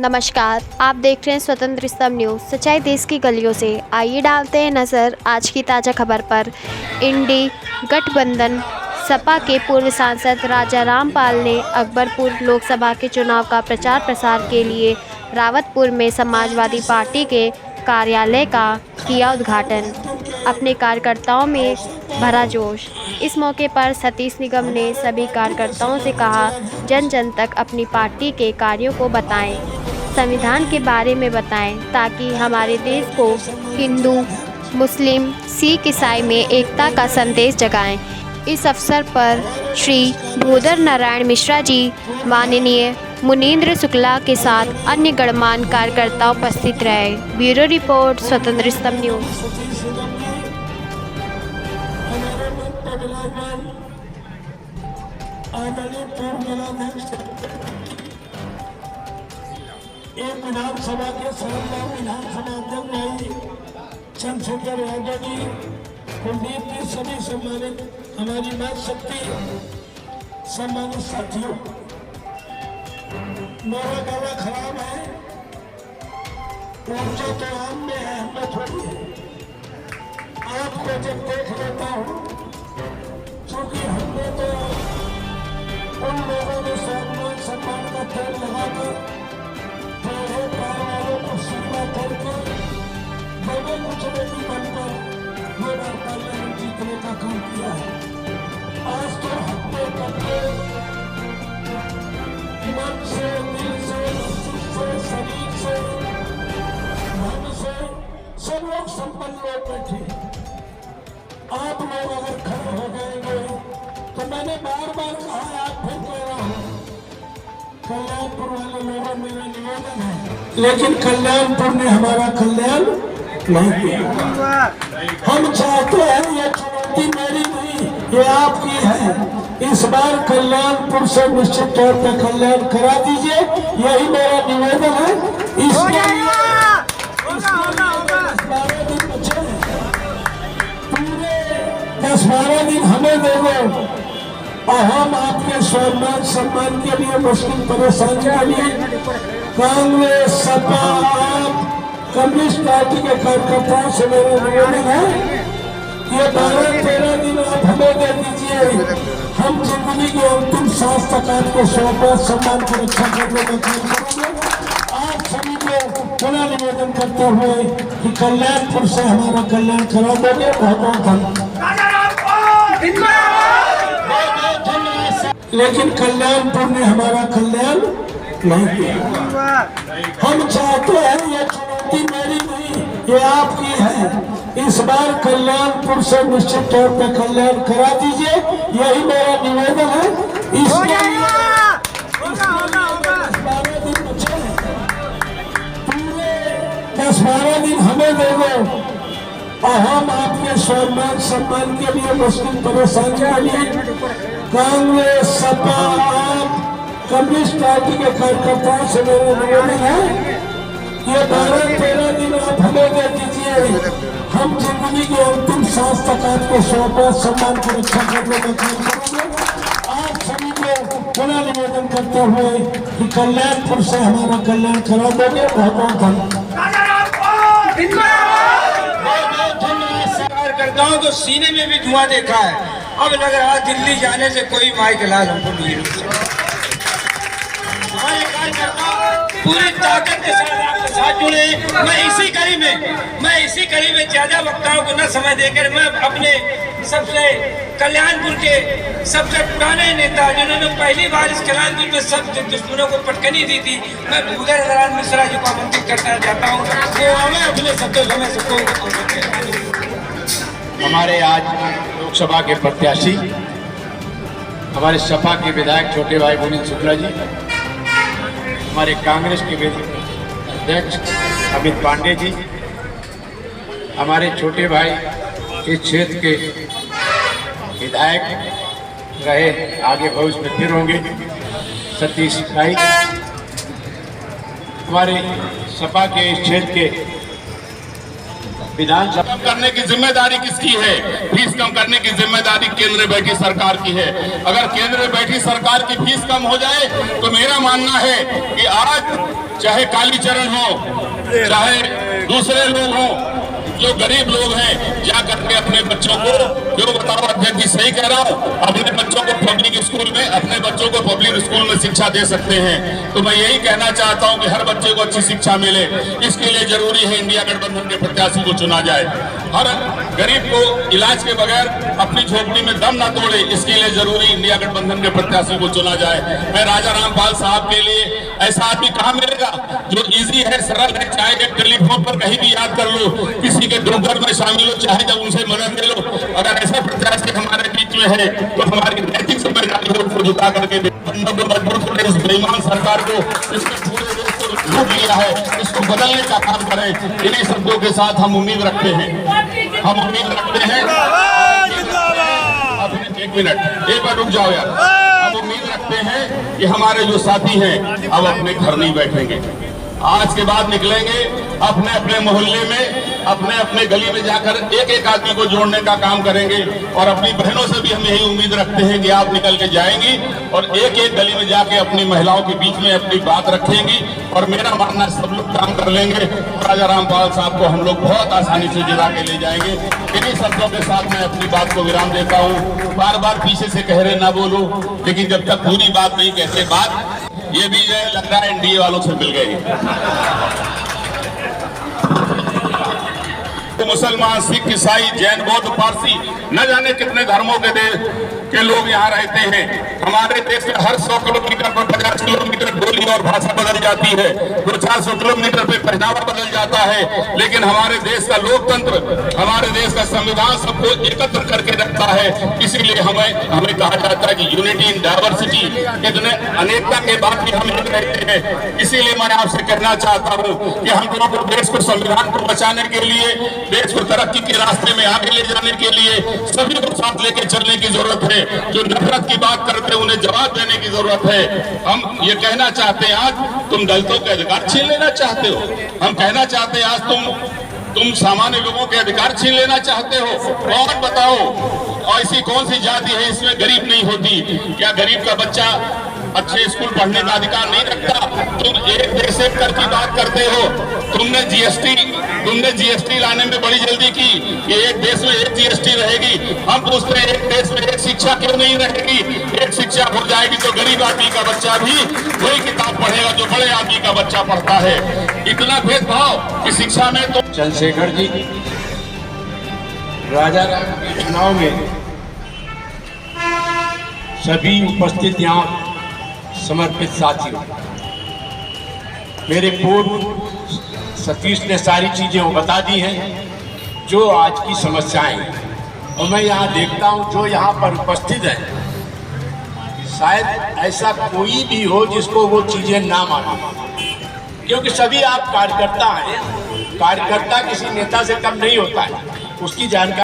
नमस्कार, आप देख रहे हैं स्वतंत्र स्तंभ न्यूज़। सच्चाई देश की गलियों से। आइए डालते हैं नज़र आज की ताज़ा खबर पर। इंडी गठबंधन सपा के पूर्व सांसद राजा रामपाल ने अकबरपुर लोकसभा के चुनाव का प्रचार प्रसार के लिए रावतपुर में समाजवादी पार्टी के कार्यालय का किया उद्घाटन। अपने कार्यकर्ताओं में भरा जोश। इस मौके पर सतीश निगम ने सभी कार्यकर्ताओं से कहा, जन जन तक अपनी पार्टी के कार्यों को बताएं, संविधान के बारे में बताएं, ताकि हमारे देश को हिंदू, मुस्लिम, सिख, ईसाई में एकता का संदेश जगाएं। इस अवसर पर श्री भूधर नारायण मिश्रा जी, माननीय मुनीन्द्र शुक्ला के साथ अन्य गणमान्य कार्यकर्ता उपस्थित रहे। ब्यूरो रिपोर्ट, स्वतंत्र स्तंभ न्यूज़। एक विधानसभा के सदस्य विधानसभा अध्यक्ष चंद्रशेखर यादव जी, कुलदीप जी, सभी सम्मानित हमारी बात शक्ति सम्मानित साथियों, मेरा गला खराब है, ऊर्जा तो आम में है, हमें थोड़ी है। आपको जब देख लेता हूँ, क्योंकि हमने तो उन लोगों ने सम्मान का तेल लगाकर मैंने कुछ नहीं बनकर ये बार पार्लियामेंट जीतने का काम किया है। आज तो हफ्ते करके मन से, दिल से, मस्तिष्क से, शरीर से, मन से सब लोग संपन्न लोग बैठे। आप लोग अगर खड़े हो जाएंगे तो मैंने बार बार कहा, आप फिर कह रहा हूँ, कल्याणपुर वाले लोगों मेरा निवेदन है, लेकिन कल्याणपुर ने हमारा कल्याण नहीं किया। हम चाहते हैं, ये चुनौती मेरी नहीं, ये आपकी है। इस बार कल्याणपुर से निश्चित तौर पर कल्याण करा दीजिए, यही मेरा निवेदन है। इसके लिए 10-12 दिन बचे हैं, पूरे 10-12 दिन हमें दे दो और हम आपके सम्मान सम्मान के लिए, मुश्किल परेशानी के लिए कांग्रेस, सपा, कम्युनिस्ट पार्टी के कार्यकर्ताओं से मेरा निवेदन है, ये 12-13 दिन आप हमें दे दीजिए। हम जिंदगी के अंतिम सांस तक आपको स्वागत सम्मान की रक्षा करने का काम करेंगे। आप सभी को पुनः निवेदन करते हुए कि कल्याणपुर से हमारा कल्याण करा दोगे, बहुत बहुत धन्यवाद। लेकिन कल्याणपुर ने हमारा कल्याण नहीं किया। हम चाहते हैं, ये चुनौती मेरी नहीं, ये आपकी है। इस बार कल्याणपुर से निश्चित तौर पर कल्याण करा दीजिए, यही मेरा निवेदन है। इसके लिए 10-12 दिन बचे हैं, पूरे 10-12 दिन हमें दे दो और हम आपके सम्मान सम्मान के लिए, मुश्किल परेशानी के लिए कांग्रेस, सपा, कम्युनिस्ट पार्टी के कार्यकर्ताओं से मेरा निवेदन है, ये 12-13 दिन आप हमें दे दीजिए। हम जिंदगी के अंतिम सांस तक आपको स्वागत सम्मान की रक्षा करने का काम करेंगे। आप सभी को पुनः निवेदन करते हुए कि कल्याणपुर से हमारा कल्याण करा दोगे, बहुत बहुत धन्यवाद। कार्यकर्ताओं को सीने में भी धुआं देखा है, अब लग रहा दिल्ली जाने से कोई माई के लाल हमको नहीं रुक। हमारे कार्यकर्ता पूरी ताकत के साथ आपके साथ जुड़े। मैं इसी कड़ी में ज्यादा वक्ताओं को न समय देकर मैं अपने सबसे कल्याणपुर के सबसे पुराने नेता, जिन्होंने पहली बार इस कल्याणपुर में सब दुश्मनों को पटकनी दी थी, मैं भूधर नारायण मिश्रा जी को आमंत्रित करना चाहता हूँ। वो हमें अपने शब्दों में सबको हमारे आज लोकसभा के प्रत्याशी, हमारे सपा के विधायक छोटे भाई मुनीन्द्र शुक्ला जी, हमारे कांग्रेस के अध्यक्ष अमित पांडे जी, हमारे छोटे भाई इस क्षेत्र के विधायक रहे, आगे भविष्य में फिर होंगे, सतीश भाई, हमारे सपा के इस क्षेत्र के विधानसभा कम करने की जिम्मेदारी किसकी है? फीस कम करने की जिम्मेदारी केंद्र में बैठी सरकार की है। अगर केंद्र में बैठी सरकार की फीस कम हो जाए तो मेरा मानना है कि आज चाहे कालीचरण हो, चाहे दूसरे लोग हो, जो गरीब लोग हैं जा करके अपने बच्चों को, जो बताओ अध्यक्ष जी सही कह रहा हूँ, अपने बच्चों को पब्लिक स्कूल में, अपने बच्चों को पब्लिक स्कूल में शिक्षा दे सकते हैं। तो मैं यही कहना चाहता हूँ कि हर बच्चे को अच्छी शिक्षा मिले, इसके लिए जरूरी है इंडिया गठबंधन के प्रत्याशी को चुना जाए। हर गरीब को इलाज के बगैर अपनी झोपड़ी में दम न तोड़े, इसके लिए जरूरी इंडिया गठबंधन के प्रत्याशी को चुना जाए। मैं राजा रामपाल साहब के लिए ऐसा आदमी कहाँ मिलेगा जो इजी है, सरल है, चाहे एक टेलीफोन पर कहीं भी याद कर लो, किसी के दुख दर्द में शामिल हो, चाहे जब उनसे मदद ले लो। अगर ऐसा प्रत्याशी हमारे बीच में है तो हमारी नैतिक जिम्मेदारी है उसको जुटा करके मजबूत करें इस बेईमान सरकार को, इसने पूरे देश को लूट लिया है, इसको बदलने का काम करें। इन्हीं शब्दों के साथ हम उम्मीद रखते हैं, एक मिनट, एक बार रुक जाओ यार। हम उम्मीद रखते हैं कि हमारे जो साथी हैं अब अपने घर नहीं बैठेंगे, आज के बाद निकलेंगे अपने अपने मोहल्ले में, अपने अपने गली में जाकर एक एक आदमी को जोड़ने का काम करेंगे। और अपनी बहनों से भी हम यही उम्मीद रखते हैं कि आप निकल के जाएंगी और एक एक गली में जाके अपनी महिलाओं के बीच में अपनी बात रखेंगी। और मेरा मानना सब लोग काम कर लेंगे, राजा रामपाल साहब को हम लोग बहुत आसानी से जिला के ले जाएंगे। इन्हीं शब्दों के साथ मैं अपनी बात को विराम देता हूँ। बार बार पीछे से कह रहे ना बोलो, लेकिन जब तक पूरी बात नहीं कहते, बात ये भी जो लग रहा है एनडीए वालों से मिल गई। तो मुसलमान, सिख, ईसाई, जैन, बौद्ध, पारसी, न जाने कितने धर्मों के लोग यहाँ रहते हैं। हमारे देश में हर 100 किलोमीटर पर 50 किलोमीटर बोली और भाषा बदल जाती है, 200-400 किलोमीटर पे पहनावा बदल जाता है, लेकिन हमारे देश का लोकतंत्र, हमारे देश का संविधान सबको एकत्र करके रखता है। इसीलिए हमें कहा जाता है कि यूनिटी इन डाइवर्सिटी, इतने अनेकता के बाद भी हम एक रहते हैं। इसीलिए मैं आपसे कहना चाहता हूँ कि हम लोगों को देश को, संविधान को बचाने के लिए, देश को तरक्की के रास्ते में आगे ले जाने के लिए सभी को साथ लेके चलने की जरूरत है। जो नफरत की बात करते हैं उन्हें जवाब देने की जरूरत है। हम ये कहना चाहते हैं आज तुम दलितों के अधिकार छीन लेना चाहते हो, हम कहना चाहते हैं आज तुम सामान्य लोगों के अधिकार छीन लेना चाहते हो। और बताओ ऐसी कौन सी जाति है इसमें गरीब नहीं होती? क्या गरीब का बच्चा अच्छे स्कूल पढ़ने का अधिकार नहीं रखता? तुम एक देश एक कर की बात करते हो। तुमने जीएसटी लाने में बड़ी जल्दी की कि एक देश में एक जीएसटी रहेगी। हम पूछते हैं एक देश में एक शिक्षा क्यों नहीं रहेगी? एक शिक्षा हो जाएगी तो गरीब आदमी का बच्चा भी वही किताब पढ़ेगा जो बड़े आदमी का बच्चा पढ़ता है। इतना भेदभाव कि शिक्षा में तो। चंद्रशेखर जी, राजा राम के चुनाव में सभी उपस्थित यहाँ समर्पित साथियों, मेरे पूर्व सतीश ने सारी चीजें वो बता दी हैं जो आज की समस्याएं हैं। और मैं यहाँ देखता हूँ जो यहाँ पर उपस्थित है, शायद ऐसा कोई भी हो जिसको वो चीजें ना मालूम, क्योंकि सभी आप कार्यकर्ता हैं। कार्यकर्ता किसी नेता से कम नहीं होता है, उसकी जानकारी